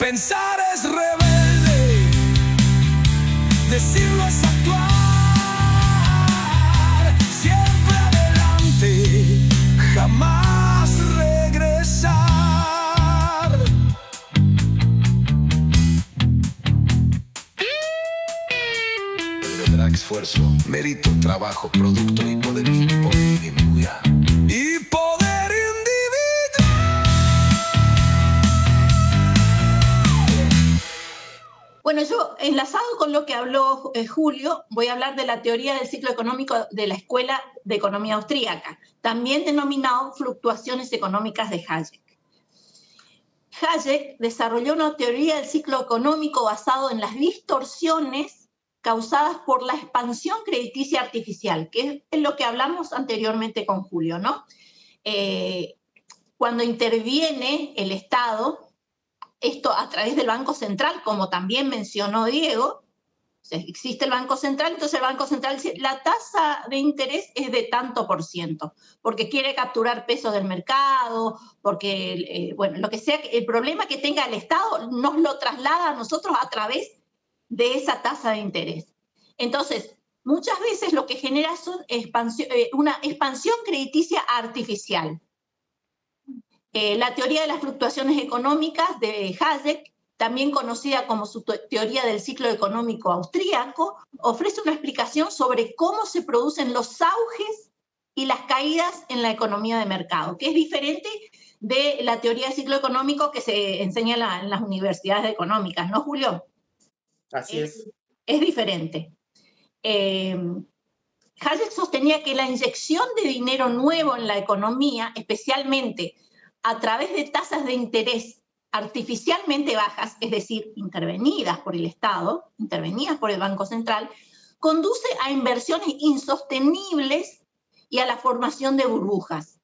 Pensar es rebelde, decirlo es actuar, siempre adelante, jamás regresar. Tendrá esfuerzo, mérito, trabajo, producto y poder individual. Y poder individual. Bueno, yo, enlazado con lo que habló Julio, voy a hablar de la teoría del ciclo económico de la Escuela de Economía Austríaca, también denominado fluctuaciones económicas de Hayek. Hayek desarrolló una teoría del ciclo económico basado en las distorsiones causadas por la expansión crediticia artificial, que es lo que hablamos anteriormente con Julio, ¿no? Cuando interviene el Estado, esto a través del Banco Central, como también mencionó Diego, o sea, existe el Banco Central, entonces el Banco Central dice, la tasa de interés es de tanto por ciento, porque quiere capturar pesos del mercado, porque, bueno, lo que sea, el problema que tenga el Estado nos lo traslada a nosotros a través de esa tasa de interés. Entonces, muchas veces lo que genera es una expansión crediticia artificial. La teoría de las fluctuaciones económicas de Hayek, también conocida como su teoría del ciclo económico austríaco, ofrece una explicación sobre cómo se producen los auges y las caídas en la economía de mercado, que es diferente de la teoría del ciclo económico que se enseña en las universidades económicas, ¿no, Julio? Así es. Es diferente. Hayek sostenía que la inyección de dinero nuevo en la economía, especialmente a través de tasas de interés artificialmente bajas, es decir, intervenidas por el Estado, intervenidas por el Banco Central, conduce a inversiones insostenibles y a la formación de burbujas.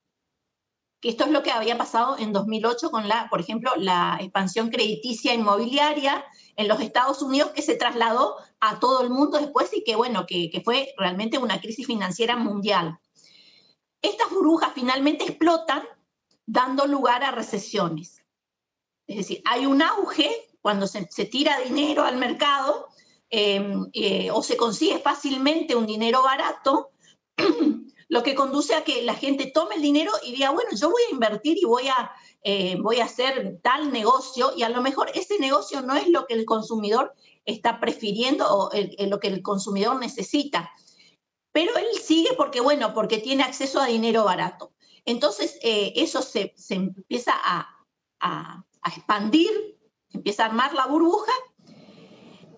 Que esto es lo que había pasado en 2008 con, por ejemplo, la expansión crediticia inmobiliaria en los Estados Unidos, que se trasladó a todo el mundo después y que, bueno, que fue realmente una crisis financiera mundial. Estas burbujas finalmente explotan, dando lugar a recesiones. Es decir, hay un auge cuando se tira dinero al mercado o se consigue fácilmente un dinero barato, lo que conduce a que la gente tome el dinero y diga, bueno, yo voy a invertir y voy a hacer tal negocio, y a lo mejor ese negocio no es lo que el consumidor está prefiriendo o lo que el consumidor necesita. Pero él sigue porque, bueno, porque tiene acceso a dinero barato. Entonces, eso se empieza a expandir, empieza a armar la burbuja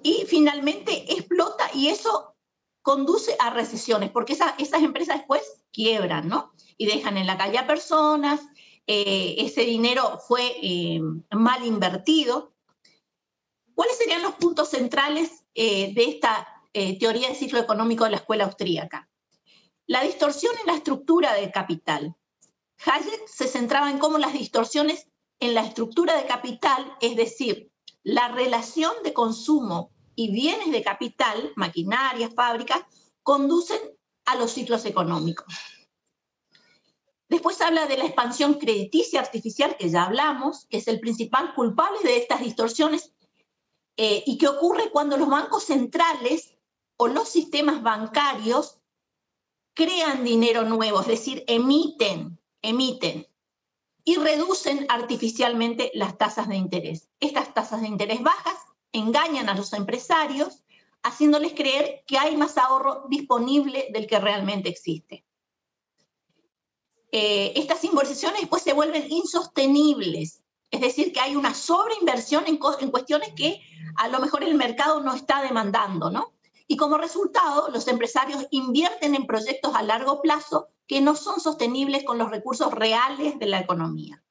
y finalmente explota, y eso conduce a recesiones, porque esas empresas después quiebran, ¿no? Y dejan en la calle a personas, ese dinero fue mal invertido. ¿Cuáles serían los puntos centrales de esta teoría del ciclo económico de la escuela austríaca? La distorsión en la estructura del capital. Hayek se centraba en cómo las distorsiones en la estructura de capital, es decir, la relación de consumo y bienes de capital, maquinarias, fábricas, conducen a los ciclos económicos. Después habla de la expansión crediticia artificial, que ya hablamos, que es el principal culpable de estas distorsiones, y que ocurre cuando los bancos centrales o los sistemas bancarios crean dinero nuevo, es decir, emiten y reducen artificialmente las tasas de interés. Estas tasas de interés bajas engañan a los empresarios, haciéndoles creer que hay más ahorro disponible del que realmente existe. Estas inversiones después se vuelven insostenibles, es decir, que hay una sobreinversión en cuestiones que a lo mejor el mercado no está demandando, ¿no? Y como resultado, los empresarios invierten en proyectos a largo plazo que no son sostenibles con los recursos reales de la economía.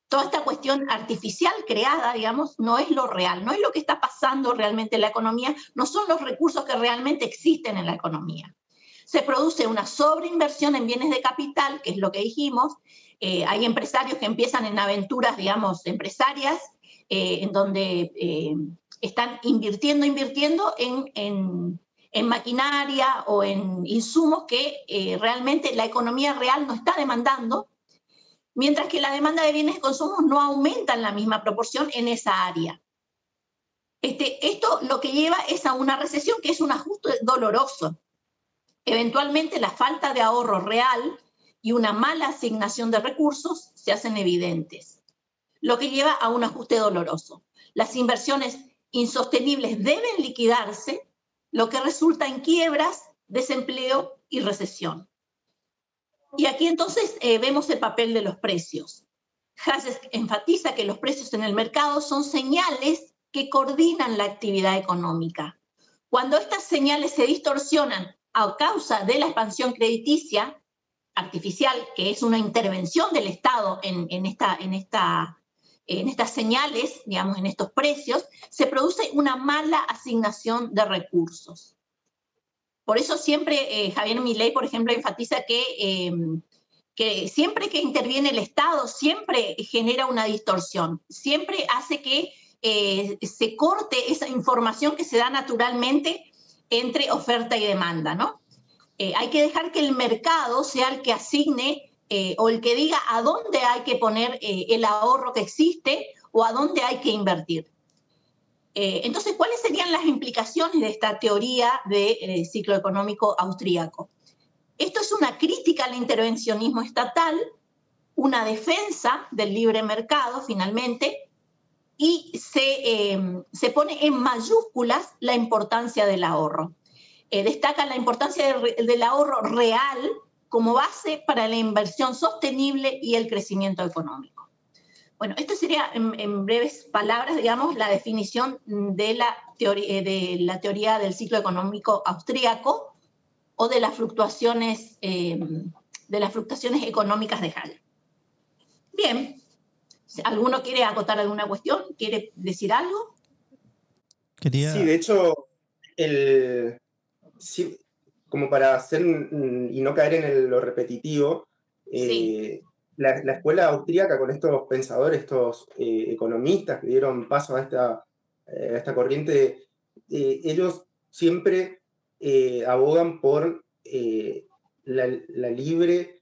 Toda esta cuestión artificial creada, digamos, no es lo real, no es lo que está pasando realmente en la economía, no son los recursos que realmente existen en la economía. Se produce una sobreinversión en bienes de capital, que es lo que dijimos. Hay empresarios que empiezan en aventuras, digamos, empresarias, en donde están invirtiendo en maquinaria o en insumos que realmente la economía real no está demandando. mientras que la demanda de bienes de consumo no aumenta en la misma proporción en esa área. Esto lo que lleva es a una recesión, que es un ajuste doloroso. Eventualmente la falta de ahorro real y una mala asignación de recursos se hacen evidentes, lo que lleva a un ajuste doloroso. Las inversiones insostenibles deben liquidarse, lo que resulta en quiebras, desempleo y recesión. Y aquí entonces vemos el papel de los precios. Hayek enfatiza que los precios en el mercado son señales que coordinan la actividad económica. Cuando estas señales se distorsionan a causa de la expansión crediticia artificial, que es una intervención del Estado en estas señales, digamos, en estos precios, se produce una mala asignación de recursos. Por eso siempre Javier Milei, por ejemplo, enfatiza que siempre que interviene el Estado, siempre genera una distorsión, siempre hace que se corte esa información que se da naturalmente entre oferta y demanda, ¿no? Hay que dejar que el mercado sea el que asigne o el que diga a dónde hay que poner el ahorro que existe o a dónde hay que invertir. Entonces, ¿cuáles serían las implicaciones de esta teoría del ciclo económico austríaco? Esto es una crítica al intervencionismo estatal, una defensa del libre mercado, finalmente, y se pone en mayúsculas la importancia del ahorro. Destaca la importancia del ahorro real como base para la inversión sostenible y el crecimiento económico. Bueno, esto sería, en breves palabras, digamos, la definición de la teoría del ciclo económico austríaco o de las fluctuaciones económicas de Hayek. Bien, ¿alguno quiere acotar alguna cuestión? ¿Quiere decir algo? Sí, de hecho, sí, como para hacer y no caer en lo repetitivo, sí. La escuela austríaca, con estos pensadores, estos economistas que dieron paso a esta corriente, ellos siempre abogan por la libre,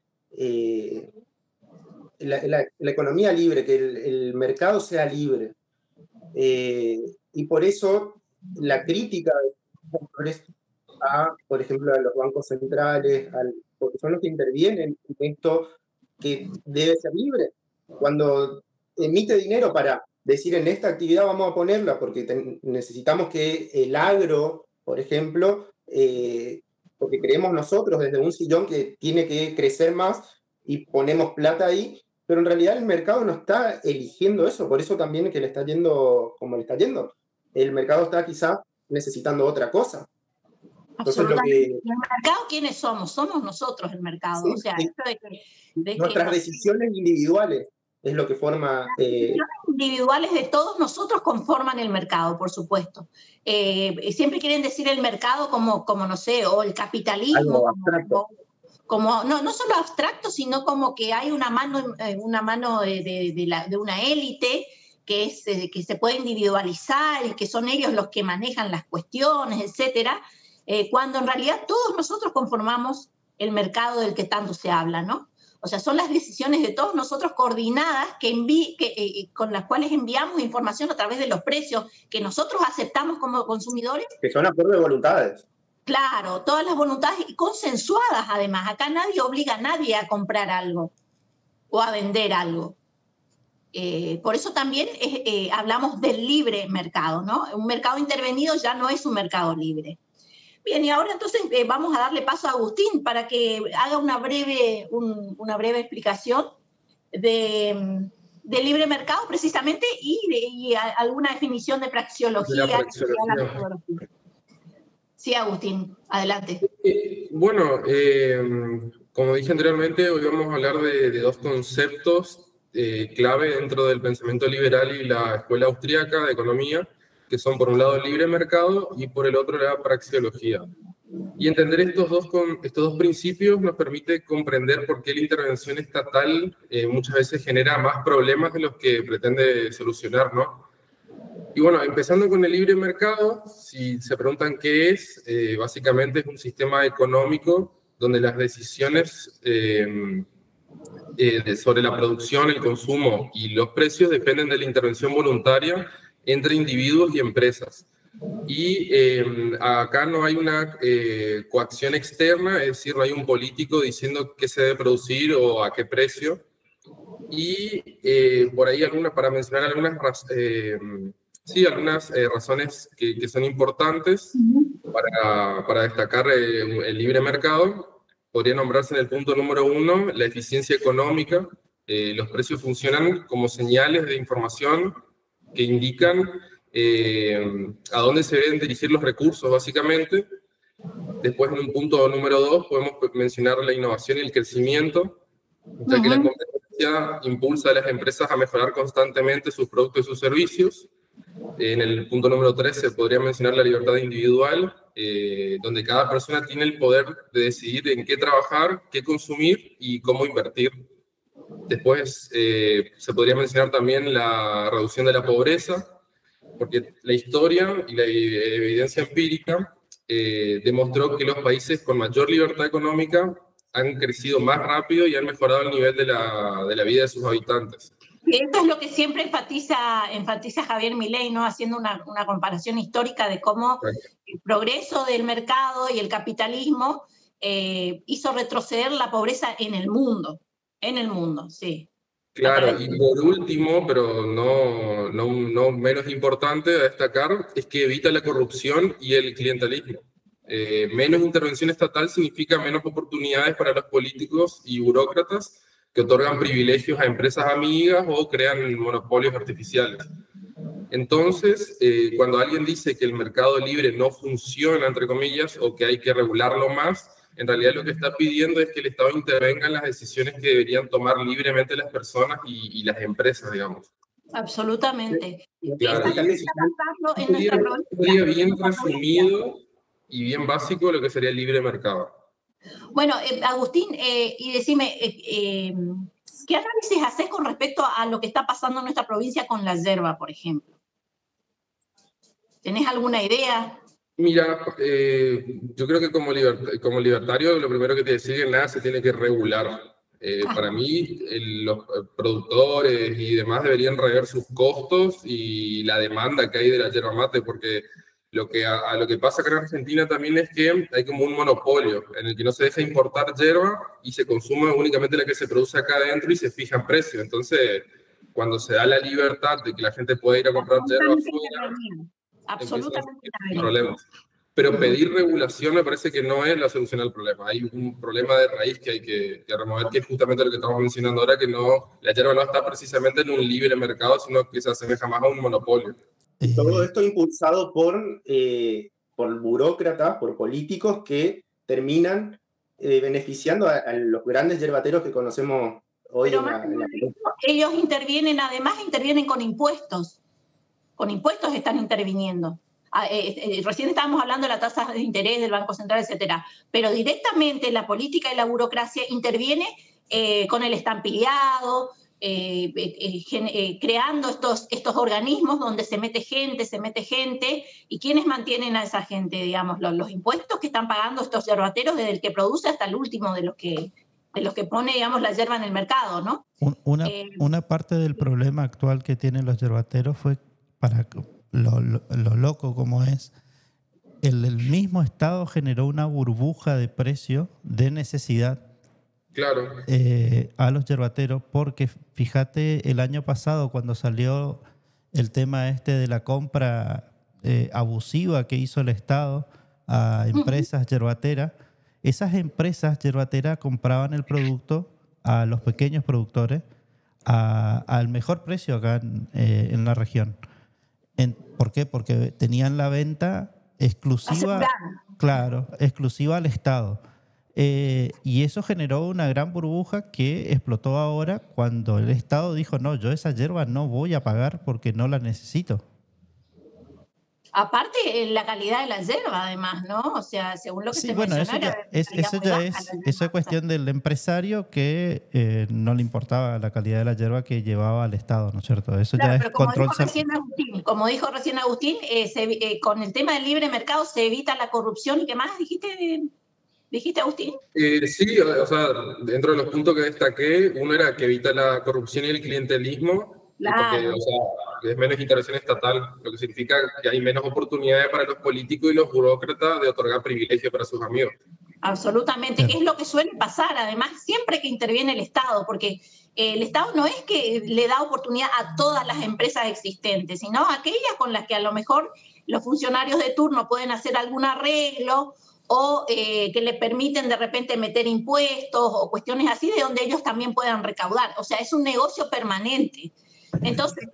la economía libre, que el mercado sea libre. Y por eso la crítica de los pensadores por ejemplo, a los bancos centrales, porque son los que intervienen en esto que debe ser libre. Cuando emite dinero para decir en esta actividad vamos a ponerla porque necesitamos que el agro, por ejemplo, porque creemos nosotros desde un sillón que tiene que crecer más y ponemos plata ahí, pero en realidad el mercado no está eligiendo eso, por eso también que le está yendo como le está yendo. El mercado está quizá necesitando otra cosa. Entonces, ¿el mercado quiénes somos? Somos nosotros el mercado. Sí, o sea, sí. Nuestras decisiones individuales es lo que forma... Las decisiones individuales de todos nosotros conforman el mercado, por supuesto. Siempre quieren decir el mercado como no sé, o el capitalismo. No solo abstracto, sino como que hay una mano de una élite que se puede individualizar y que son ellos los que manejan las cuestiones, etcétera. Cuando en realidad todos nosotros conformamos el mercado del que tanto se habla, ¿no? O sea, son las decisiones de todos nosotros coordinadas con las cuales enviamos información a través de los precios que nosotros aceptamos como consumidores. Que son acuerdos de voluntades. Claro, todas las voluntades consensuadas además. Acá nadie obliga a nadie a comprar algo o a vender algo. Por eso también hablamos del libre mercado, ¿no? Un mercado intervenido ya no es un mercado libre. Bien, y ahora entonces vamos a darle paso a Agustín para que haga una breve explicación de libre mercado precisamente y alguna definición de praxeología. Sí, Agustín, adelante. Bueno, como dije anteriormente, hoy vamos a hablar de dos conceptos clave dentro del pensamiento liberal y la escuela austríaca de economía, que son por un lado el libre mercado y por el otro la praxeología. Y entender estos dos principios nos permite comprender por qué la intervención estatal muchas veces genera más problemas de los que pretende solucionar, ¿no? Y bueno, empezando con el libre mercado, si se preguntan qué es, básicamente es un sistema económico donde las decisiones sobre la producción, el consumo y los precios dependen de la intervención voluntaria entre individuos y empresas. Y acá no hay una coacción externa, es decir, no hay un político diciendo qué se debe producir o a qué precio. Y por ahí para mencionar algunas razones que son importantes para destacar el libre mercado. Podría nombrarse en el punto número 1 la eficiencia económica. Los precios funcionan como señales de información que indican a dónde se deben dirigir los recursos, básicamente. Después, en un punto número 2, podemos mencionar la innovación y el crecimiento, ya que la competencia impulsa a las empresas a mejorar constantemente sus productos y sus servicios. En el punto número 3 se podría mencionar la libertad individual, donde cada persona tiene el poder de decidir en qué trabajar, qué consumir y cómo invertir. Después se podría mencionar también la reducción de la pobreza, porque la historia y la evidencia empírica demostró que los países con mayor libertad económica han crecido más rápido y han mejorado el nivel de la vida de sus habitantes. Esto es lo que siempre enfatiza Javier Milei, ¿no? Haciendo una comparación histórica de cómo el progreso del mercado y el capitalismo hizo retroceder la pobreza en el mundo, sí. Claro, y por último, pero no menos importante a destacar, es que evita la corrupción y el clientelismo. Menos intervención estatal significa menos oportunidades para los políticos y burócratas que otorgan privilegios a empresas amigas o crean monopolios artificiales. Entonces, cuando alguien dice que el mercado libre no funciona, entre comillas, o que hay que regularlo más, en realidad lo que está pidiendo es que el Estado intervenga en las decisiones que deberían tomar libremente las personas y las empresas, digamos. Absolutamente. Claro, sería bien resumido y bien básico lo que sería el libre mercado. Bueno, Agustín, y decime, ¿qué análisis haces con respecto a lo que está pasando en nuestra provincia con la yerba, por ejemplo? ¿Tenés alguna idea? Mira, yo creo que como libertario lo primero que te decía es que nada se tiene que regular. Para mí, los productores y demás deberían rever sus costos y la demanda que hay de la yerba mate, porque lo que pasa acá en Argentina también es que hay como un monopolio en el que no se deja importar yerba y se consume únicamente la que se produce acá adentro y se fija en precio. Entonces, cuando se da la libertad de que la gente pueda ir a comprar yerba afuera, absolutamente problemas. Pero pedir regulación me parece que no es la solución al problema. Hay un problema de raíz que hay que remover, que es justamente lo que estamos mencionando ahora, que la yerba no está precisamente en un libre mercado, sino que se asemeja más a un monopolio. Todo esto impulsado por burócratas, por políticos que terminan beneficiando a los grandes yerbateros que conocemos hoy. Pero ellos intervienen con impuestos. Con impuestos están interviniendo. Recién estábamos hablando de las tasas de interés del Banco Central, etcétera, pero directamente la política y la burocracia interviene con el estampillado, creando estos organismos donde se mete gente, y ¿quiénes mantienen a esa gente? Digamos, los impuestos que están pagando estos yerbateros, desde el que produce hasta el último de los que pone, digamos, la yerba en el mercado, ¿no? Una parte del problema actual que tienen los yerbateros fue, para lo loco como es, el mismo Estado generó una burbuja de precio de necesidad. Claro. A los yerbateros, porque fíjate el año pasado cuando salió el tema de la compra abusiva que hizo el Estado a empresas yerbateras, esas empresas yerbateras compraban el producto a los pequeños productores al mejor precio acá en la región. ¿Por qué? Porque tenían la venta exclusiva, exclusiva al Estado. Y eso generó una gran burbuja que explotó ahora cuando el Estado dijo, no, yo esa yerba no voy a pagar porque no la necesito. Aparte, la calidad de la yerba, además, ¿no? O sea, según lo que se menciona... Eso es cuestión del empresario que no le importaba la calidad de la yerba que llevaba al Estado, ¿no es cierto? Eso ya es control. Como dijo recién Agustín, con el tema del libre mercado se evita la corrupción. ¿Y qué más dijiste? ¿Dijiste, Agustín? Sí, o sea, dentro de los puntos que destaqué, uno era que evita la corrupción y el clientelismo, porque, Claro. o sea, es menos intervención estatal, lo que significa que hay menos oportunidades para los políticos y los burócratas de otorgar privilegios para sus amigos. Absolutamente, que es lo que suele pasar, además, siempre que interviene el Estado, porque el Estado no es que le da oportunidad a todas las empresas existentes, sino a aquellas con las que a lo mejor los funcionarios de turno pueden hacer algún arreglo o que le permiten de repente meter impuestos o cuestiones así de donde ellos también puedan recaudar. O sea, es un negocio permanente. Entonces,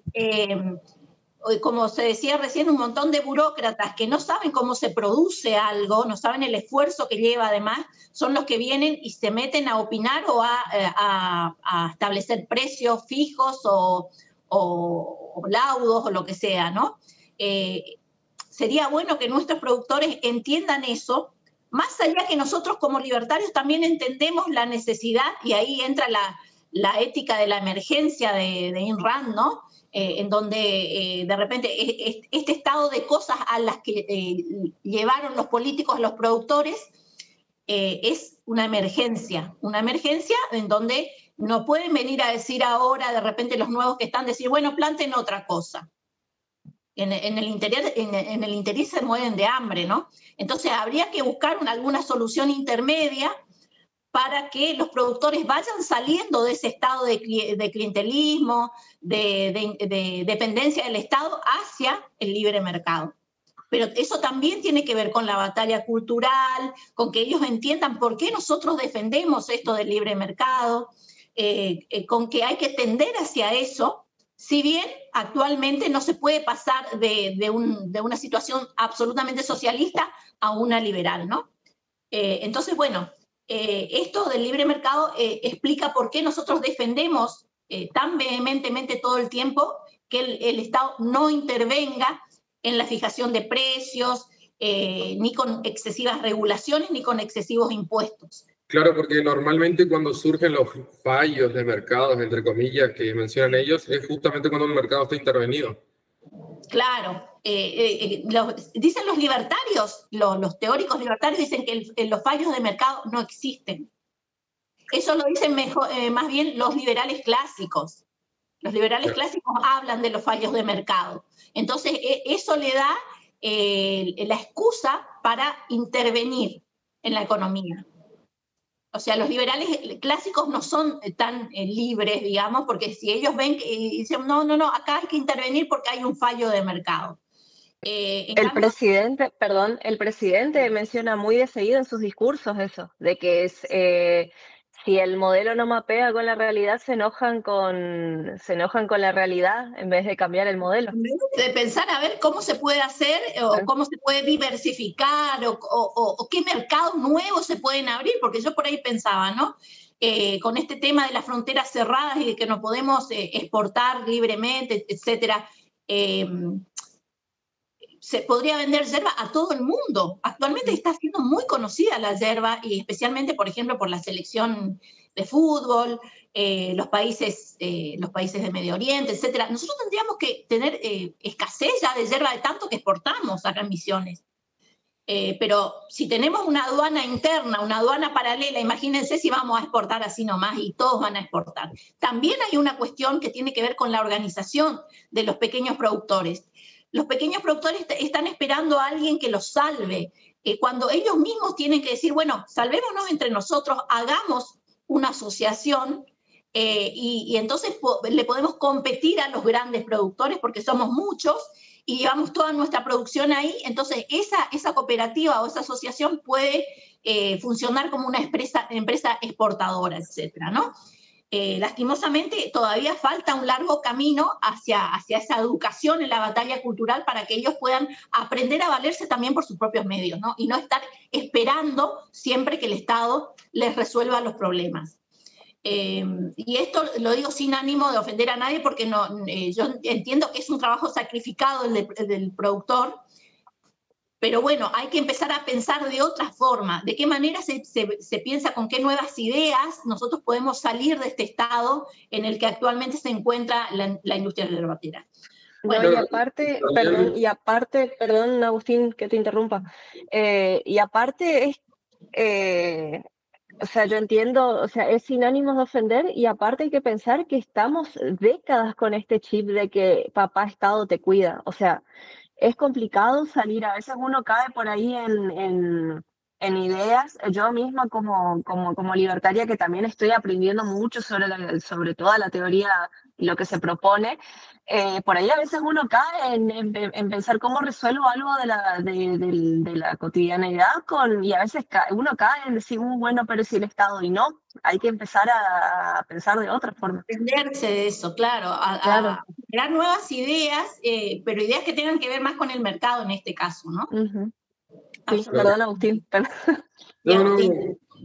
como se decía recién, un montón de burócratas que no saben cómo se produce algo, no saben el esfuerzo que lleva además, son los que vienen y se meten a opinar o a establecer precios fijos o laudos o lo que sea, ¿no? Sería bueno que nuestros productores entiendan eso, más allá que nosotros como libertarios también entendemos la necesidad, y ahí entra la ética de la emergencia de Ayn Rand, ¿no? En donde de repente este estado de cosas a las que llevaron los políticos a los productores es una emergencia en donde no pueden venir a decir ahora de repente los nuevos que están, decir, bueno, planten otra cosa. En el interior se mueren de hambre, ¿no? Entonces habría que buscar alguna solución intermedia para que los productores vayan saliendo de ese estado de clientelismo, de dependencia del Estado hacia el libre mercado. Pero eso también tiene que ver con la batalla cultural, con que ellos entiendan por qué nosotros defendemos esto del libre mercado, con que hay que tender hacia eso, si bien actualmente no se puede pasar de una situación absolutamente socialista a una liberal, ¿no? Entonces, bueno, esto del libre mercado explica por qué nosotros defendemos tan vehementemente todo el tiempo que el Estado no intervenga en la fijación de precios, ni con excesivas regulaciones, ni con excesivos impuestos. Claro, porque normalmente cuando surgen los fallos de mercados, entre comillas, que mencionan ellos, es justamente cuando un mercado está intervenido. Claro, dicen los libertarios, los teóricos libertarios dicen que los fallos de mercado no existen. Eso lo dicen más bien los liberales clásicos. Los liberales clásicos hablan de los fallos de mercado. Entonces, eso le da la excusa para intervenir en la economía. O sea, los liberales clásicos no son tan libres, digamos, porque si ellos ven y dicen, no, acá hay que intervenir porque hay un fallo de mercado. El presidente menciona muy de seguido en sus discursos eso, de que si el modelo no mapea con la realidad, se enojan con la realidad en vez de cambiar el modelo. De pensar a ver cómo se puede hacer o cómo se puede diversificar o qué mercados nuevos se pueden abrir, porque yo por ahí pensaba, ¿no? Con este tema de las fronteras cerradas y de que no podemos exportar libremente, etcétera, se podría vender yerba a todo el mundo. Actualmente está siendo muy conocida la yerba, y especialmente, por ejemplo, por la selección de fútbol, los países de Medio Oriente, etcétera. Nosotros tendríamos que tener escasez ya de yerba de tanto que exportamos acá en Misiones. Pero si tenemos una aduana interna, una aduana paralela, imagínense si vamos a exportar así nomás y todos van a exportar. También hay una cuestión que tiene que ver con la organización de los pequeños productores. Los pequeños productores están esperando a alguien que los salve. Cuando ellos mismos tienen que decir, bueno, salvémonos entre nosotros, hagamos una asociación y entonces le podemos competir a los grandes productores porque somos muchos y llevamos toda nuestra producción ahí. Entonces esa cooperativa o esa asociación puede funcionar como una empresa exportadora, etcétera, ¿no? Lastimosamente todavía falta un largo camino hacia esa educación en la batalla cultural para que ellos puedan aprender a valerse también por sus propios medios, ¿no? Y no estar esperando siempre que el Estado les resuelva los problemas. Y esto lo digo sin ánimo de ofender a nadie porque yo entiendo que es un trabajo sacrificado el del productor, pero bueno, hay que empezar a pensar de otra forma. ¿De qué manera se piensa, con qué nuevas ideas nosotros podemos salir de este estado en el que actualmente se encuentra la industria yerbatera? Bueno, y aparte, perdón Agustín que te interrumpa, y aparte es O sea, yo entiendo, o sea, es sin ánimos de ofender y aparte hay que pensar que estamos décadas con este chip de que papá Estado te cuida. O sea, es complicado salir, a veces uno cae por ahí en ideas. Yo misma como libertaria que también estoy aprendiendo mucho sobre toda la teoría y lo que se propone, por ahí a veces uno cae en pensar cómo resuelvo algo de la cotidianeidad y a veces uno cae en decir, bueno, pero si el Estado y no, hay que empezar a pensar de otra forma. Entenderse de eso, claro, Claro. a generar nuevas ideas, pero ideas que tengan que ver más con el mercado en este caso, ¿no? Sí, Absolutamente. perdón, Agustín. No,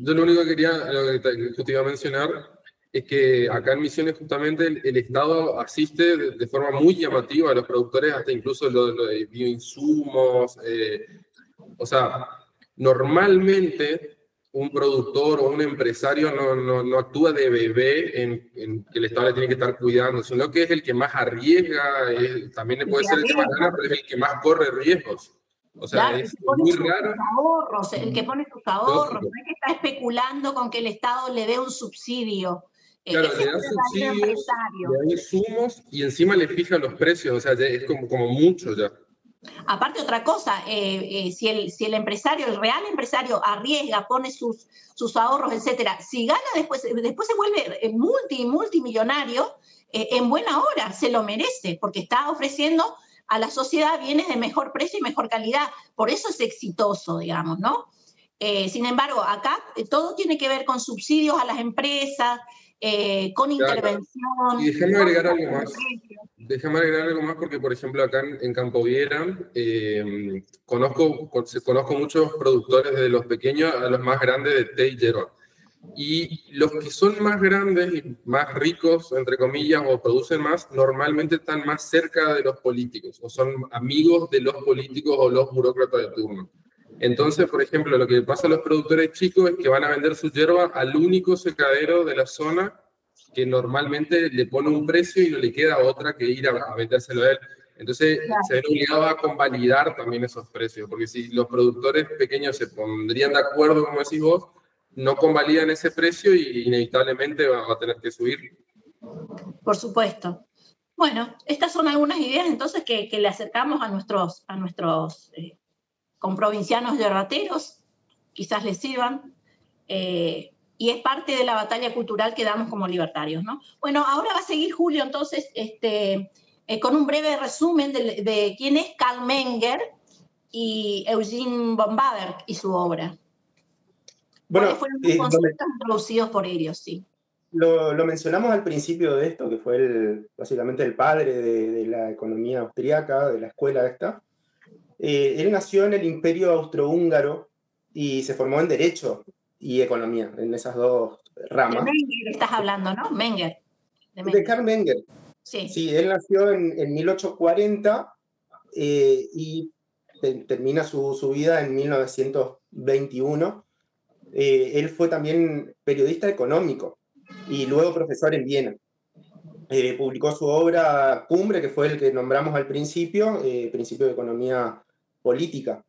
yo lo único que quería, lo que justo iba a mencionar, es que acá en Misiones justamente el Estado asiste de forma muy llamativa a los productores, hasta incluso lo de bioinsumos. O sea, normalmente un productor o un empresario no actúa de bebé en que el Estado le tiene que estar cuidando, sino que es el que más arriesga, también puede ser el que más gana, pero es el que más corre riesgos. O sea, claro, es muy raro. Ahorros, el que pone sus ahorros, Lógico. no es que está especulando con que el Estado le dé un subsidio. Claro, Ese le es da el verdadero subsidios, empresario. le da insumos y encima le fija los precios, o sea, ya es como mucho ya. Aparte, otra cosa, si el empresario, el real empresario arriesga, pone sus ahorros, etcétera, si gana después se vuelve multimillonario, en buena hora, se lo merece, porque está ofreciendo a la sociedad bienes de mejor precio y mejor calidad. Por eso es exitoso, digamos, ¿no? Sin embargo, acá todo tiene que ver con subsidios a las empresas, con intervención. Y déjame agregar algo más. Déjame agregar algo más porque, por ejemplo, acá en Campo Viera conozco muchos productores, desde los pequeños a los más grandes de té y yerba. Y los que son más grandes y más ricos, entre comillas, o producen más, normalmente están más cerca de los políticos, o son amigos de los políticos o los burócratas de turno. Entonces, por ejemplo, lo que pasa a los productores chicos es que van a vender su yerba al único secadero de la zona que normalmente le pone un precio y no le queda otra que ir a vendérselo a él. Entonces, se ven obligados a convalidar también esos precios, porque si los productores pequeños se pondrían de acuerdo, como decís vos, no convalidan ese precio y inevitablemente va a tener que subir. Por supuesto. Bueno, estas son algunas ideas entonces que le acercamos a nuestros comprovincianos yerbateros, quizás les sirvan, y es parte de la batalla cultural que damos como libertarios, ¿no? Bueno, ahora va a seguir Julio entonces con un breve resumen de quién es Karl Menger y Eugene von Baaber y su obra. Bueno, ¿cuáles fueron los conceptos introducidos por ellos? Sí. Lo mencionamos al principio de esto, que fue básicamente el padre de la economía austríaca, de la escuela esta. Él nació en el Imperio Austrohúngaro y se formó en Derecho y Economía, en esas dos ramas. De Menger estás hablando, ¿no? Menger. De Karl Menger. Sí. Sí, él nació en 1840 y termina su vida en 1921. Él fue también periodista económico y luego profesor en Viena. Publicó su obra cumbre, que fue el que nombramos al principio, Principio de Economía Política.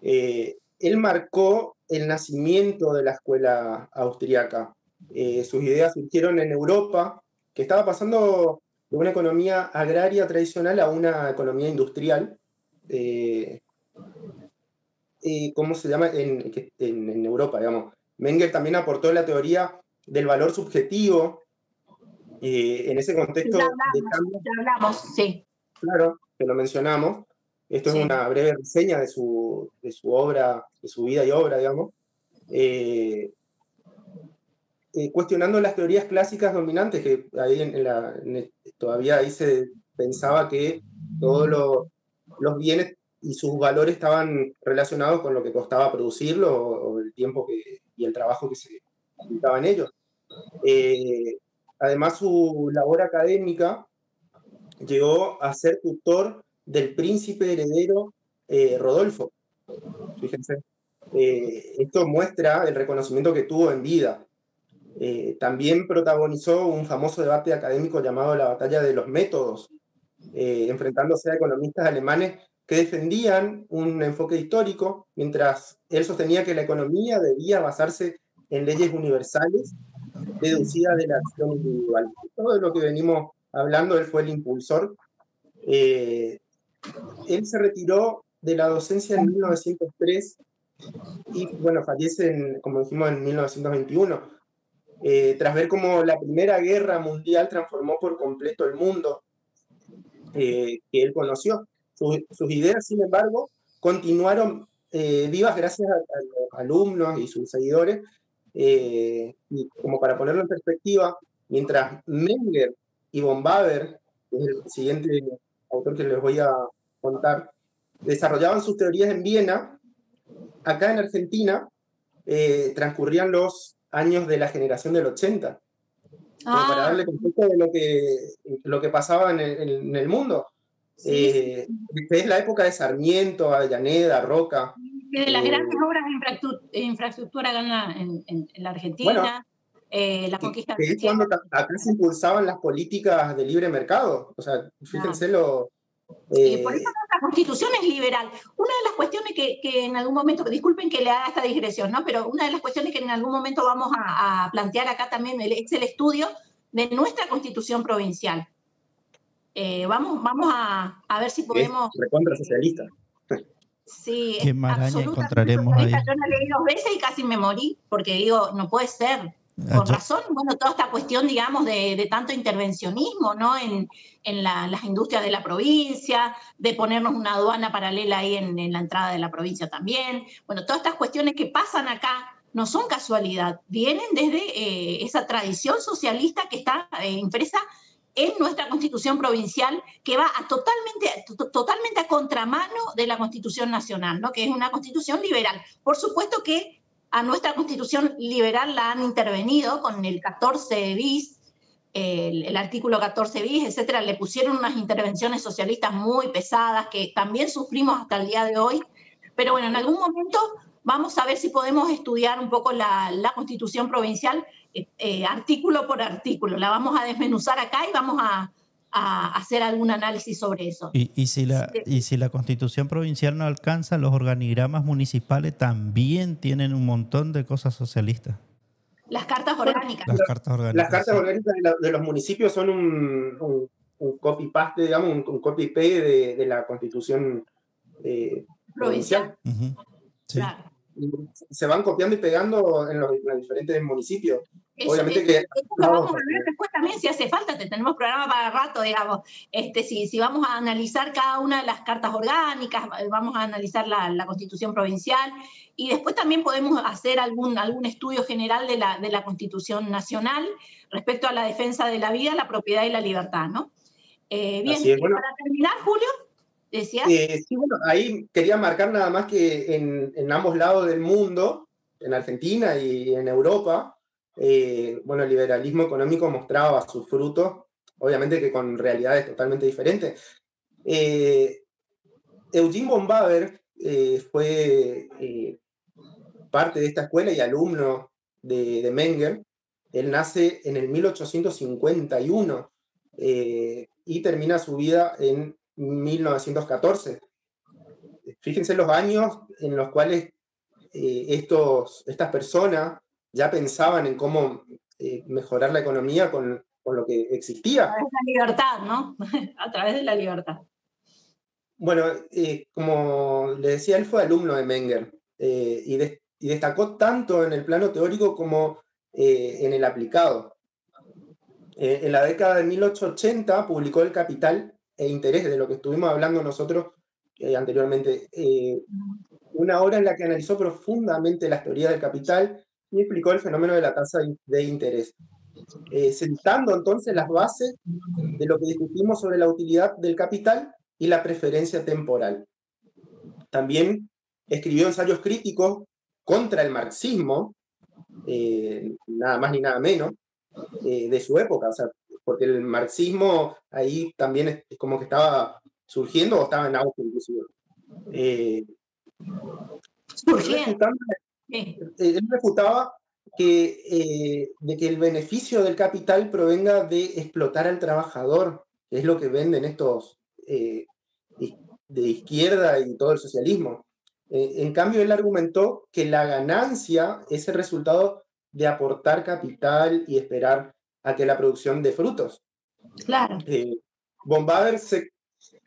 Él marcó el nacimiento de la escuela austriaca. Sus ideas surgieron en Europa, que estaba pasando de una economía agraria tradicional a una economía industrial. ¿Cómo se llama? En Europa, digamos. Menger también aportó la teoría del valor subjetivo en ese contexto ya de cambio. Ya hablamos, sí. Claro, que lo mencionamos. Esto es una breve reseña de su obra, de su vida y obra, digamos. Cuestionando las teorías clásicas dominantes, que ahí todavía ahí se pensaba que todos los bienes y sus valores estaban relacionados con lo que costaba producirlo o el tiempo y el trabajo que se aplicaba en ellos. Además, su labor académica llegó a ser tutor del príncipe heredero Rodolfo. Fíjense. Esto muestra el reconocimiento que tuvo en vida. También protagonizó un famoso debate académico llamado la Batalla de los Métodos, enfrentándose a economistas alemanes que defendían un enfoque histórico, mientras él sostenía que la economía debía basarse en leyes universales deducidas de la acción individual. Todo lo que venimos hablando, él fue el impulsor. Él se retiró de la docencia en 1903 y, bueno, fallece, como dijimos, en 1921. Tras ver cómo la Primera Guerra Mundial transformó por completo el mundo que él conoció. Sus ideas, sin embargo, continuaron vivas gracias a los alumnos y sus seguidores. Y como para ponerlo en perspectiva, mientras Menger y von Baber, que es el siguiente autor que les voy a contar, desarrollaban sus teorías en Viena, acá en Argentina transcurrían los años de la generación del 80, como para darle contexto de lo que pasaba en el mundo. Sí. Es la época de Sarmiento, Avellaneda, Roca. De las grandes obras de infraestructura acá en la Argentina, bueno, la conquista que es cuando acá se impulsaban las políticas de libre mercado. O sea, fíjense lo... por eso nuestra constitución es liberal. Una de las cuestiones que en algún momento, disculpen que le haga esta digresión, ¿no? Pero una de las cuestiones que en algún momento vamos a plantear acá también es el estudio de nuestra constitución provincial. Vamos a ver si podemos... Es recontra socialista. Sí, qué maraña encontraremos ahí. Yo la leí 2 veces y casi me morí, porque digo, no puede ser. Con razón, bueno, toda esta cuestión, digamos, de tanto intervencionismo, ¿no? En las industrias de la provincia, de ponernos una aduana paralela ahí en la entrada de la provincia también. Bueno, todas estas cuestiones que pasan acá no son casualidad, vienen desde esa tradición socialista que está impresa en nuestra constitución provincial, que va totalmente a contramano de la constitución nacional, ¿no? Que es una constitución liberal. Por supuesto que a nuestra constitución liberal la han intervenido con el 14 bis, el artículo 14 bis, etcétera. Le pusieron unas intervenciones socialistas muy pesadas que también sufrimos hasta el día de hoy. Pero bueno, en algún momento vamos a ver si podemos estudiar un poco la constitución provincial artículo por artículo. La vamos a desmenuzar acá y vamos a hacer algún análisis sobre eso. Y si la constitución provincial no alcanza, los organigramas municipales también tienen un montón de cosas socialistas. Las cartas orgánicas. Las cartas orgánicas de los municipios son un copy-paste, digamos, un copy-paste de la constitución provincial. Uh-huh. Sí. Claro. Se van copiando y pegando en los diferentes municipios. Obviamente que lo vamos a ver después también si hace falta, tenemos programa para rato, digamos. Si vamos a analizar cada una de las cartas orgánicas, vamos a analizar la constitución provincial y después también podemos hacer algún estudio general de la constitución nacional respecto a la defensa de la vida, la propiedad y la libertad, ¿no? Bien, es, bueno, para terminar, Julio, ¿decías? Sí, bueno, ahí quería marcar nada más que en ambos lados del mundo, en Argentina y en Europa, bueno, el liberalismo económico mostraba sus frutos, obviamente que con realidades totalmente diferentes. Eugene von Baber fue parte de esta escuela y alumno de Menger. Él nace en el 1851 y termina su vida en 1914. Fíjense los años en los cuales estas personas ya pensaban en cómo mejorar la economía con lo que existía. A través de la libertad, ¿no? A través de la libertad. Bueno, como le decía, él fue alumno de Menger y destacó tanto en el plano teórico como en el aplicado. En la década de 1880 publicó El Capital e Interés, de lo que estuvimos hablando nosotros anteriormente. Una obra en la que analizó profundamente las teorías del capital y explicó el fenómeno de la tasa de interés, sentando entonces las bases de lo que discutimos sobre la utilidad del capital y la preferencia temporal. También escribió ensayos críticos contra el marxismo, nada más ni nada menos, de su época, o sea, porque el marxismo ahí también es como que estaba surgiendo o estaba en auge inclusive. Él refutaba de que el beneficio del capital provenga de explotar al trabajador, que es lo que venden estos de izquierda y todo el socialismo. En cambio, él argumentó que la ganancia es el resultado de aportar capital y esperar a que la producción dé frutos. Claro. Von Baber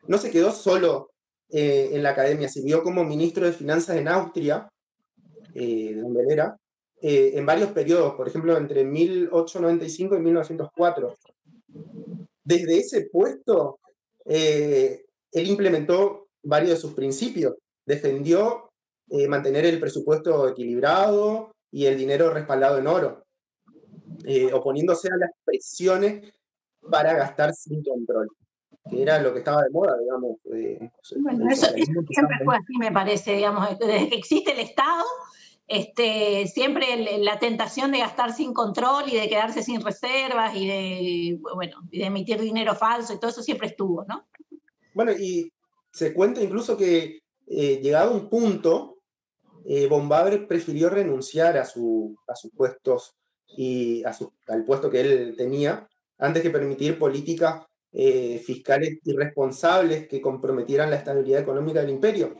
no se quedó solo en la academia, sirvió como ministro de Finanzas en Austria, donde él era, en varios periodos, por ejemplo, entre 1895 y 1904. Desde ese puesto, él implementó varios de sus principios. Defendió mantener el presupuesto equilibrado y el dinero respaldado en oro, oponiéndose a las presiones para gastar sin control, que era lo que estaba de moda, digamos. Bueno, eso siempre fue así, me parece, digamos, desde que existe el Estado, siempre la tentación de gastar sin control y de quedarse sin reservas y de emitir dinero falso y todo eso siempre estuvo, ¿no? Bueno, y se cuenta incluso que llegado a un punto, von Baber prefirió renunciar a sus puestos y al puesto que él tenía, antes que permitir políticas fiscales irresponsables que comprometieran la estabilidad económica del imperio,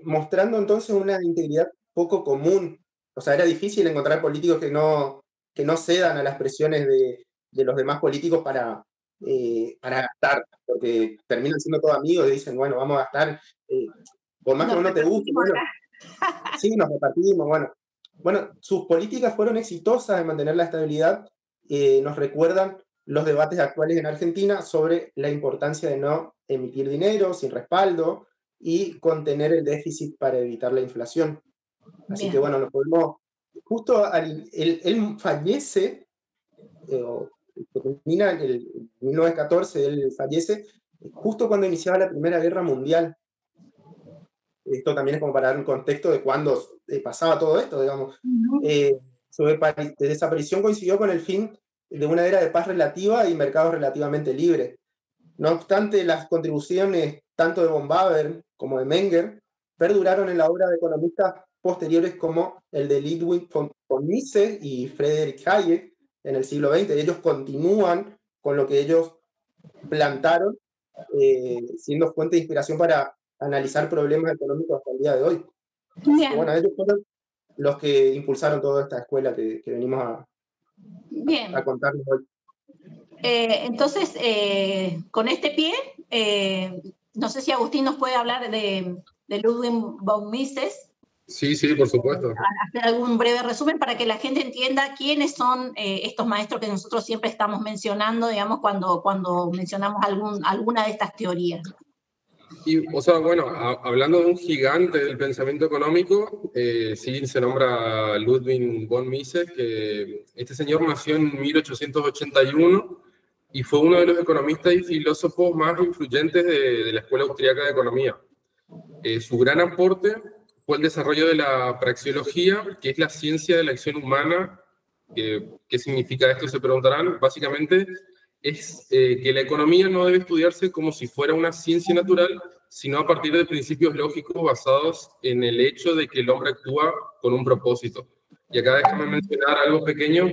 mostrando entonces una integridad poco común. O sea, era difícil encontrar políticos que no cedan a las presiones de los demás políticos para gastar, porque terminan siendo todos amigos y dicen, bueno, vamos a gastar, por más que uno te guste, bueno, sí, nos repartimos, bueno, sus políticas fueron exitosas en mantener la estabilidad. Nos recuerdan los debates actuales en Argentina sobre la importancia de no emitir dinero sin respaldo y contener el déficit para evitar la inflación. Así que bueno, nos podemos, justo él fallece, termina en el 1914, él fallece justo cuando iniciaba la Primera Guerra Mundial. Esto también es como para dar un contexto de cuándo pasaba todo esto, digamos. Su desaparición coincidió con el fin de una era de paz relativa y mercados relativamente libres. No obstante, las contribuciones tanto de von Baber como de Menger perduraron en la obra de economistas posteriores como el de Ludwig von Mises y Friedrich Hayek en el siglo XX. Ellos continúan con lo que ellos plantaron, siendo fuente de inspiración para analizar problemas económicos hasta el día de hoy. Así que, bueno, ellos fueron los que impulsaron toda esta escuela que venimos a contarles hoy. Entonces, con este pie, no sé si Agustín nos puede hablar de Ludwig von Mises. Sí, por supuesto. Hacer algún breve resumen para que la gente entienda quiénes son estos maestros que nosotros siempre estamos mencionando, digamos, cuando mencionamos alguna de estas teorías. Y, o sea, bueno, hablando de un gigante del pensamiento económico, sí se nombra Ludwig von Mises, que este señor nació en 1881 y fue uno de los economistas y filósofos más influyentes de la Escuela Austríaca de Economía. Su gran aporte fue el desarrollo de la praxeología, que es la ciencia de la acción humana. ¿Qué significa esto? Se preguntarán. Básicamente es que la economía no debe estudiarse como si fuera una ciencia natural, sino a partir de principios lógicos basados en el hecho de que el hombre actúa con un propósito. Y acá déjame mencionar algo pequeño,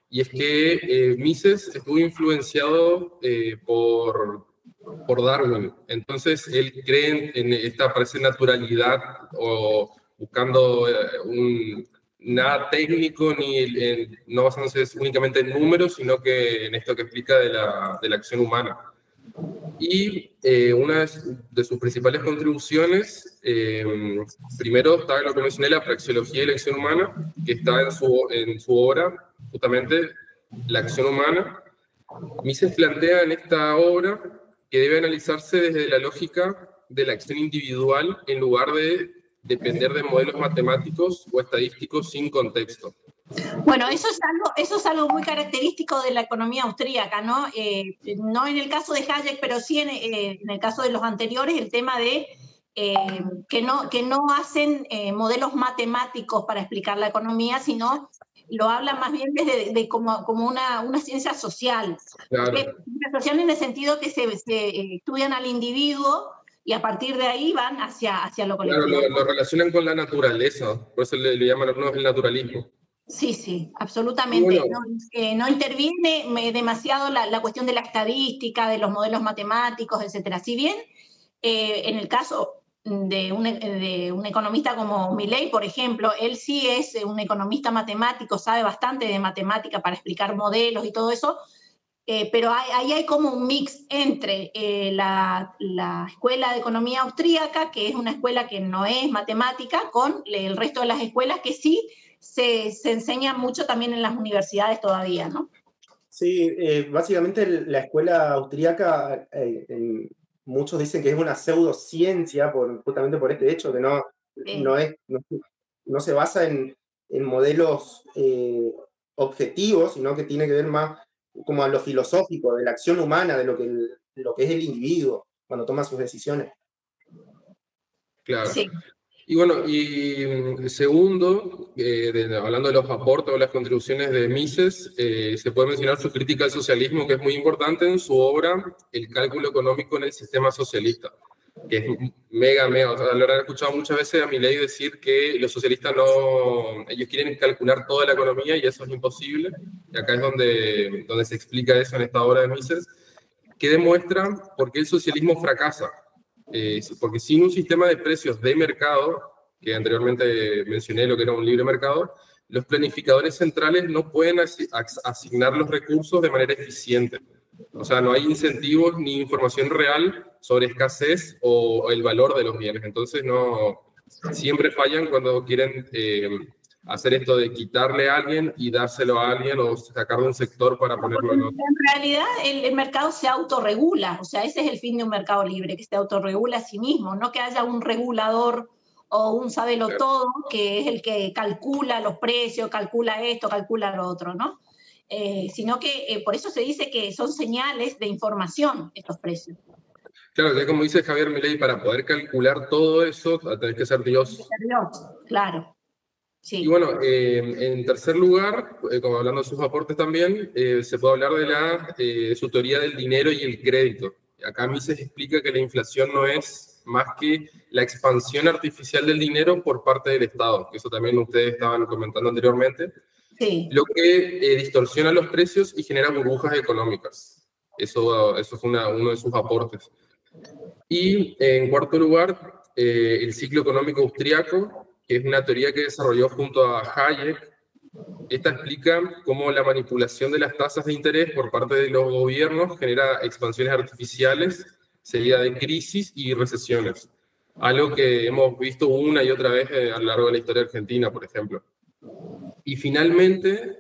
y es que Mises estuvo influenciado por Darwin. Entonces, él cree en esta naturalidad o buscando nada técnico, no basándose únicamente en números, sino que en esto que explica de la acción humana. Y una de sus principales contribuciones, primero está lo que mencioné, la praxeología y la acción humana, que está en su obra, justamente, La acción humana. Mises plantea en esta obra que debe analizarse desde la lógica de la acción individual en lugar de depender de modelos matemáticos o estadísticos sin contexto. Bueno, eso es algo muy característico de la economía austríaca, ¿no? No en el caso de Hayek, pero sí en el caso de los anteriores, el tema de que no hacen modelos matemáticos para explicar la economía, sino lo hablan más bien desde como una ciencia social. Claro. Ciencia social en el sentido que se estudian al individuo y a partir de ahí van hacia lo colectivo. Claro, lo relacionan con la naturaleza, por eso le llaman a algunos el naturalismo. Sí, absolutamente. Bueno. No interviene demasiado la cuestión de la estadística, de los modelos matemáticos, etcétera. Si bien En el caso de un economista como Milei, por ejemplo, él sí es un economista matemático, sabe bastante de matemática para explicar modelos y todo eso, pero ahí hay como un mix entre la escuela de economía austríaca, que es una escuela que no es matemática, con el resto de las escuelas que sí se enseña mucho también en las universidades todavía, ¿no? Sí, básicamente la escuela austríaca, muchos dicen que es una pseudociencia justamente por este hecho, que no se basa en modelos objetivos, sino que tiene que ver más como a lo filosófico, de la acción humana, de lo que es el individuo cuando toma sus decisiones. Claro. Sí. Y bueno, y segundo, hablando de los aportes o las contribuciones de Mises, se puede mencionar su crítica al socialismo, que es muy importante en su obra El cálculo económico en el sistema socialista, que es mega, o sea, lo han escuchado muchas veces a Milei decir que los socialistas ellos quieren calcular toda la economía y eso es imposible, y acá es donde se explica eso en esta obra de Mises, que demuestra por qué el socialismo fracasa. Porque sin un sistema de precios de mercado, que anteriormente mencioné lo que era un libre mercado, los planificadores centrales no pueden asignar los recursos de manera eficiente. O sea, no hay incentivos ni información real sobre escasez o el valor de los bienes. Entonces, siempre fallan cuando quieren hacer esto de quitarle a alguien y dárselo a alguien o sacar de un sector para ponerlo en otro. En realidad el mercado se autorregula, o sea, ese es el fin de un mercado libre, que se autorregula a sí mismo, no que haya un regulador o un sabelotodo que es el que calcula los precios, calcula esto, calcula lo otro, ¿no? Sino que por eso se dice que son señales de información estos precios. Claro, que como dice Javier Milei, para poder calcular todo eso, tenés que ser Dios. Claro. Sí. Y bueno, en tercer lugar, como hablando de sus aportes también, se puede hablar de su teoría del dinero y el crédito. Acá Mises explica que la inflación no es más que la expansión artificial del dinero por parte del Estado, que eso también ustedes estaban comentando anteriormente, sí. Lo que distorsiona los precios y genera burbujas económicas. Eso fue uno de sus aportes. Y en cuarto lugar, el ciclo económico austriaco, que es una teoría que desarrolló junto a Hayek. Esta explica cómo la manipulación de las tasas de interés por parte de los gobiernos genera expansiones artificiales, seguida de crisis y recesiones. Algo que hemos visto una y otra vez a lo largo de la historia argentina, por ejemplo. Y finalmente,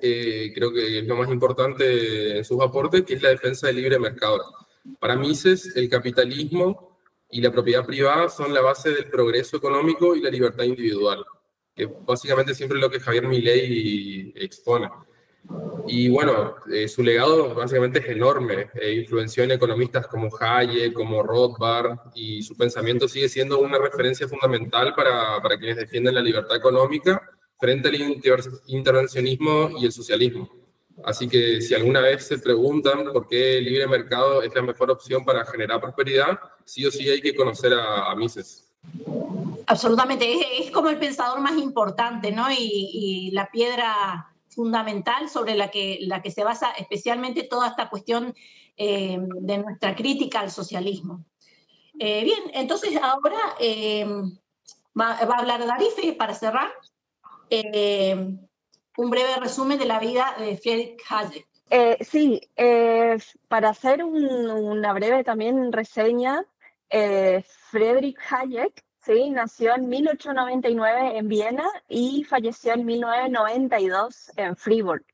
creo que es lo más importante en sus aportes, que es la defensa del libre mercado. Para Mises, el capitalismo y la propiedad privada son la base del progreso económico y la libertad individual, que básicamente siempre es lo que Javier Milei expone. Y bueno, su legado básicamente es enorme, influenció en economistas como Hayek, como Rothbard, y su pensamiento sigue siendo una referencia fundamental para quienes defienden la libertad económica frente al intervencionismo y el socialismo. Así que si alguna vez se preguntan por qué el libre mercado es la mejor opción para generar prosperidad, sí o sí hay que conocer a Mises. Absolutamente, es como el pensador más importante, ¿no? Y la piedra fundamental sobre la que se basa especialmente toda esta cuestión de nuestra crítica al socialismo. Bien, entonces ahora va a hablar Darife para cerrar. Un breve resumen de la vida de Friedrich Hayek. Sí, para hacer una breve también reseña, Friedrich Hayek, sí, nació en 1899 en Viena y falleció en 1992 en Fribourg.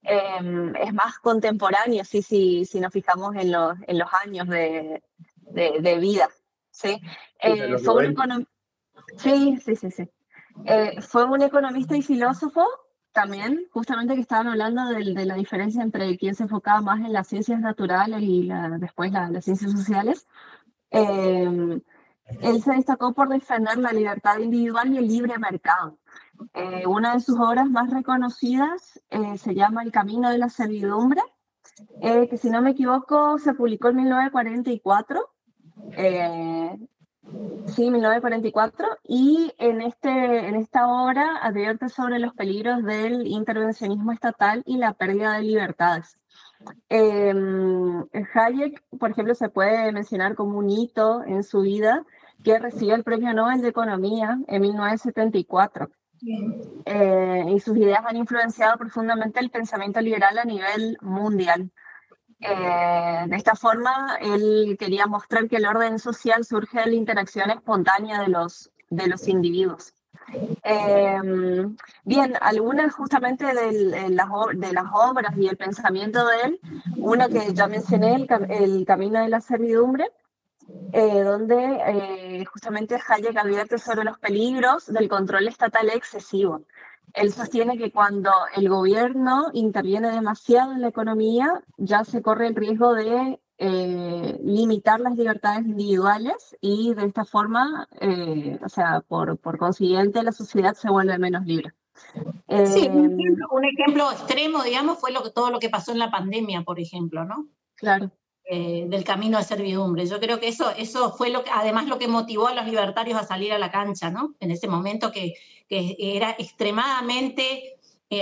Es más contemporáneo, sí, si nos fijamos en los años de vida. ¿Sí? Fue fue un economista y filósofo también, justamente que estaban hablando de la diferencia entre quien se enfocaba más en las ciencias naturales y después las ciencias sociales. Él se destacó por defender la libertad individual y el libre mercado. Una de sus obras más reconocidas se llama El camino de la servidumbre, que si no me equivoco se publicó en 1944. Sí, 1944, y en esta obra advierte sobre los peligros del intervencionismo estatal y la pérdida de libertades. Hayek, por ejemplo, se puede mencionar como un hito en su vida que recibió el Premio Nobel de Economía en 1974. Y sus ideas han influenciado profundamente el pensamiento liberal a nivel mundial. De esta forma, él quería mostrar que el orden social surge de la interacción espontánea de los individuos. Bien, algunas justamente de las obras y el pensamiento de él, una que ya mencioné, el Camino de la Servidumbre, donde justamente Hayek advierte sobre los peligros del control estatal excesivo. Él sostiene que cuando el gobierno interviene demasiado en la economía, ya se corre el riesgo de limitar las libertades individuales y de esta forma, o sea, por consiguiente, la sociedad se vuelve menos libre. Sí, un ejemplo extremo, digamos, fue todo lo que pasó en la pandemia, por ejemplo, ¿no? Claro. Del camino de servidumbre. Yo creo que eso fue además lo que motivó a los libertarios a salir a la cancha, ¿no? En ese momento que era extremadamente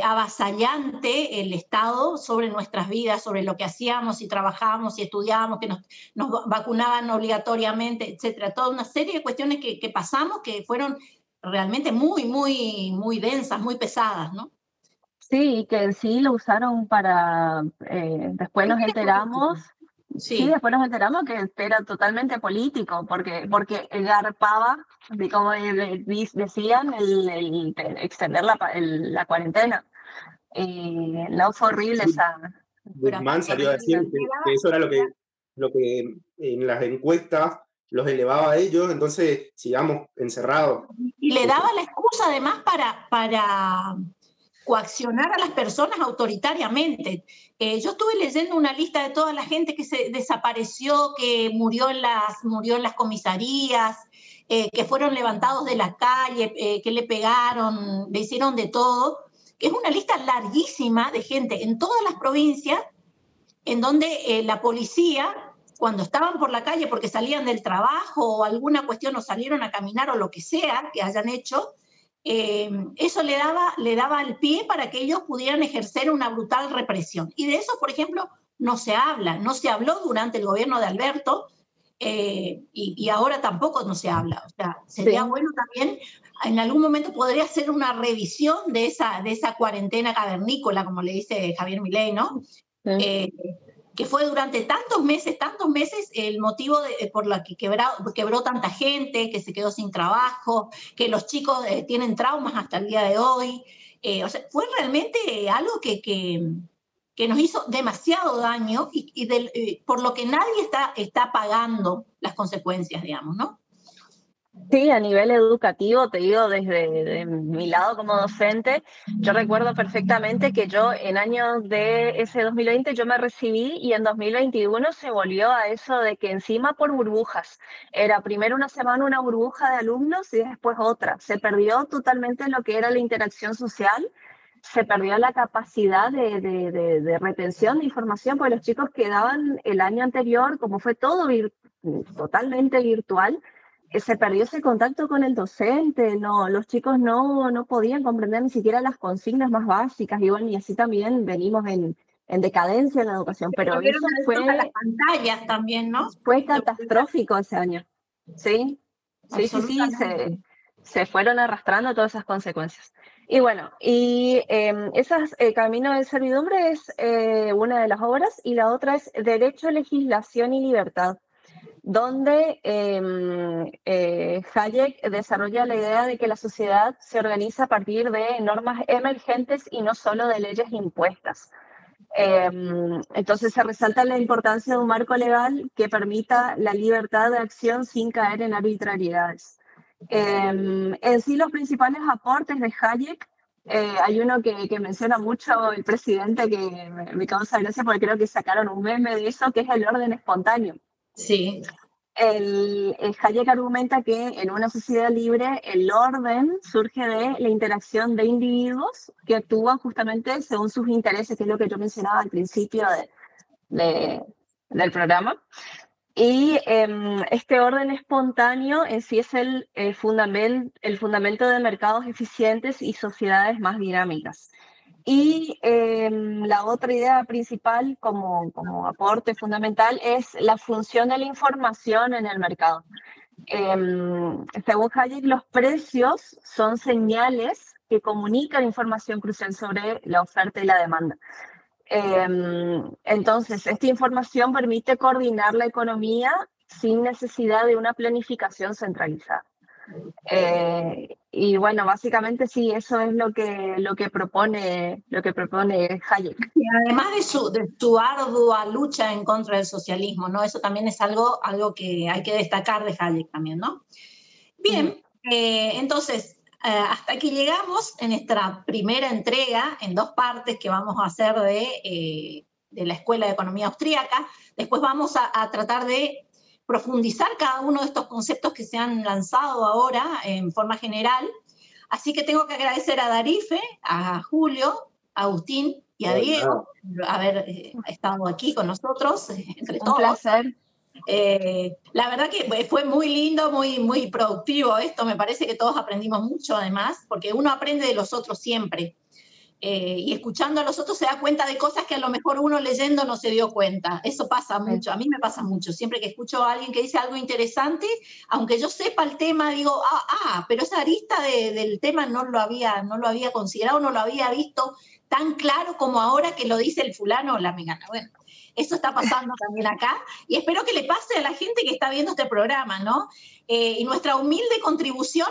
avasallante el Estado sobre nuestras vidas, sobre lo que hacíamos, si trabajábamos, si estudiábamos, que nos vacunaban obligatoriamente, etcétera. Toda una serie de cuestiones que pasamos que fueron realmente muy, muy, muy densas, muy pesadas, ¿no? Sí, que en sí lo usaron para, después nos enteramos, sí, después nos enteramos que era totalmente político, porque garpaba, como decían, el extender la cuarentena. No, fue horrible esa... Guzmán salió a decir que eso era lo que en las encuestas los elevaba a ellos, entonces sigamos encerrados. Y le daba la excusa además para coaccionar a las personas autoritariamente. Yo estuve leyendo una lista de toda la gente que se desapareció, que murió en las comisarías, que fueron levantados de la calle, que le pegaron, le hicieron de todo, que es una lista larguísima de gente en todas las provincias en donde la policía, cuando estaban por la calle porque salían del trabajo o alguna cuestión o salieron a caminar o lo que sea que hayan hecho, eso le daba el pie para que ellos pudieran ejercer una brutal represión. Y de eso, por ejemplo, no se habló durante el gobierno de Alberto, y ahora tampoco no se habla. O sea, sería bueno también, en algún momento podría ser una revisión de esa cuarentena cavernícola, como le dice Javier Milei, ¿no? Que fue durante tantos meses, el motivo por la que quebró tanta gente, que se quedó sin trabajo, que los chicos tienen traumas hasta el día de hoy. O sea, fue realmente algo que nos hizo demasiado daño y por lo que nadie está pagando las consecuencias, digamos, ¿no? Sí, a nivel educativo, te digo, desde mi lado como docente, yo recuerdo perfectamente que yo en años de ese 2020 yo me recibí y en 2021 se volvió a eso de que encima por burbujas. Era primero una semana una burbuja de alumnos y después otra. Se perdió totalmente lo que era la interacción social, se perdió la capacidad de retención de información, porque los chicos quedaban el año anterior, como fue todo totalmente virtual, se perdió ese contacto con el docente, los chicos no podían comprender ni siquiera las consignas más básicas, y bueno, y así también venimos en decadencia en la educación, pero eso fue... las pantallas también, ¿no? Fue catastrófico ese año, sí, se fueron arrastrando todas esas consecuencias. Y bueno, Camino de Servidumbre es una de las obras, y la otra es Derecho, Legislación y Libertad, donde Hayek desarrolla la idea de que la sociedad se organiza a partir de normas emergentes y no solo de leyes impuestas. Entonces se resalta la importancia de un marco legal que permita la libertad de acción sin caer en arbitrariedades. En sí, los principales aportes de Hayek, hay uno que menciona mucho el presidente, que me causa gracia porque creo que sacaron un meme de eso, que es el orden espontáneo. Sí. Hayek argumenta que en una sociedad libre el orden surge de la interacción de individuos que actúan justamente según sus intereses, que es lo que yo mencionaba al principio del programa. Y este orden espontáneo en sí es el fundamento de mercados eficientes y sociedades más dinámicas. Y la otra idea principal como aporte fundamental es la función de la información en el mercado. Según Hayek, los precios son señales que comunican información crucial sobre la oferta y la demanda. Entonces, esta información permite coordinar la economía sin necesidad de una planificación centralizada. Y bueno, básicamente sí, eso es lo que propone Hayek. Y además de su ardua lucha en contra del socialismo, ¿no? Eso también es algo que hay que destacar de Hayek también, ¿no? Bien, entonces, hasta aquí llegamos en nuestra primera entrega, en 2 partes que vamos a hacer de la Escuela de Economía Austríaca. Después vamos a tratar de profundizar cada uno de estos conceptos que se han lanzado ahora en forma general. Así que tengo que agradecer a Darife, a Julio, a Agustín y a Diego por haber estado aquí con nosotros, entre todos. Un placer. La verdad que fue muy lindo, muy productivo esto. Me parece que todos aprendimos mucho además, porque uno aprende de los otros siempre. Y escuchando a los otros se da cuenta de cosas que a lo mejor uno leyendo no se dio cuenta. Eso pasa mucho, a mí me pasa mucho. Siempre que escucho a alguien que dice algo interesante, aunque yo sepa el tema, digo, pero esa arista del tema no lo había considerado, no lo había visto tan claro como ahora que lo dice el fulano o la mengana. Bueno, eso está pasando también acá y espero que le pase a la gente que está viendo este programa, ¿no? Y nuestra humilde contribución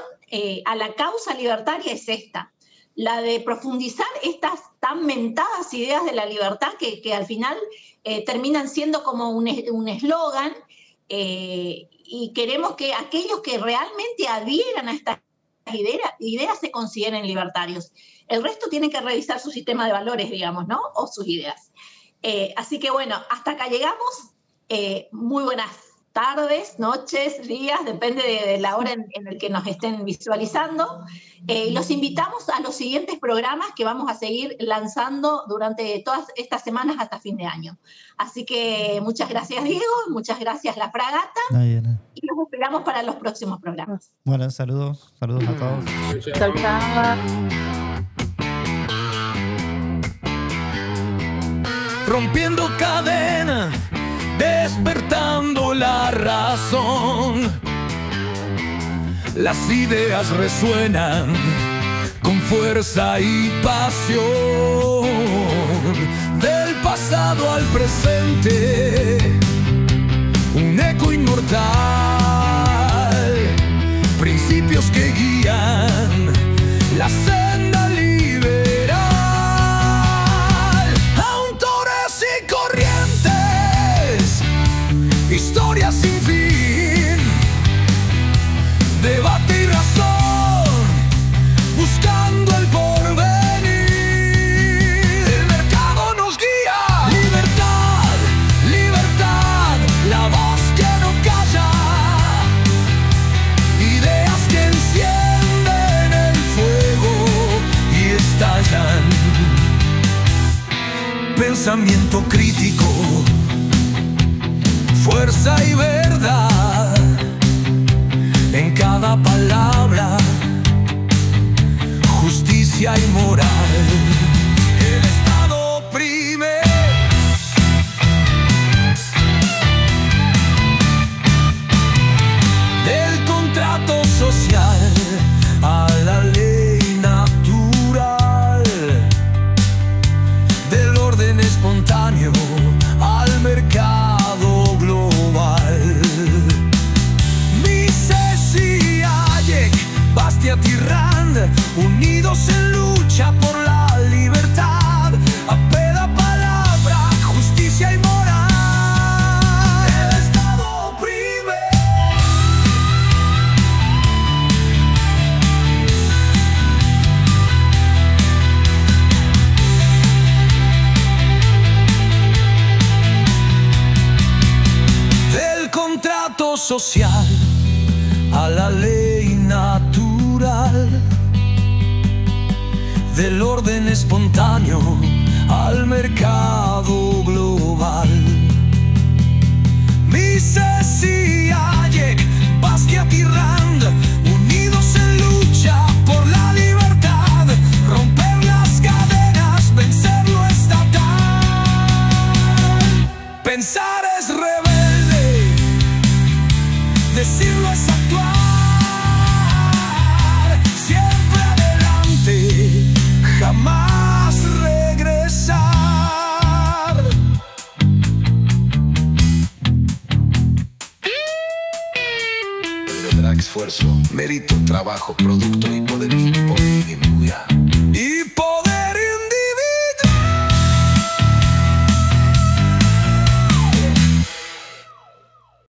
a la causa libertaria es esta. La de profundizar estas tan mentadas ideas de la libertad que al final terminan siendo como un eslogan y queremos que aquellos que realmente adhieran a estas ideas se consideren libertarios. El resto tiene que revisar su sistema de valores, digamos, ¿no? O sus ideas. Así que bueno, hasta acá llegamos. Muy buenas tardes, noches, días, depende de la hora en el que nos estén visualizando. Los invitamos a los siguientes programas que vamos a seguir lanzando durante todas estas semanas hasta fin de año. Así que muchas gracias, Diego, muchas gracias, La Fragata, y los esperamos para los próximos programas. Bueno, saludos a todos. Chao, chao. Rompiendo cadenas, despertando la razón. Las ideas resuenan con fuerza y pasión. Del pasado al presente, un eco inmortal. Principios que guían la senda liberal. Autores y corrientes, historias sin fin, debate y razón, buscando el porvenir. El mercado nos guía. Libertad, libertad, la voz que no calla. Ideas que encienden el fuego y estallan. Pensamiento crítico, fuerza y verdad en cada palabra, justicia y moral. El Estado oprime, del contrato social a la ley natural, del orden espontáneo al mercado global. Mises y Hayek, Bastiat y Rand, unidos en lucha por la libertad, apela palabra, justicia y moral. El Estado oprime. Del contrato social a la ley natural, del orden espontáneo al mercado global. Mises y Hayek, Bastiat y Rand, unidos en lucha por la libertad, romper las cadenas será esfuerzo, mérito, trabajo, producto y poder imponer.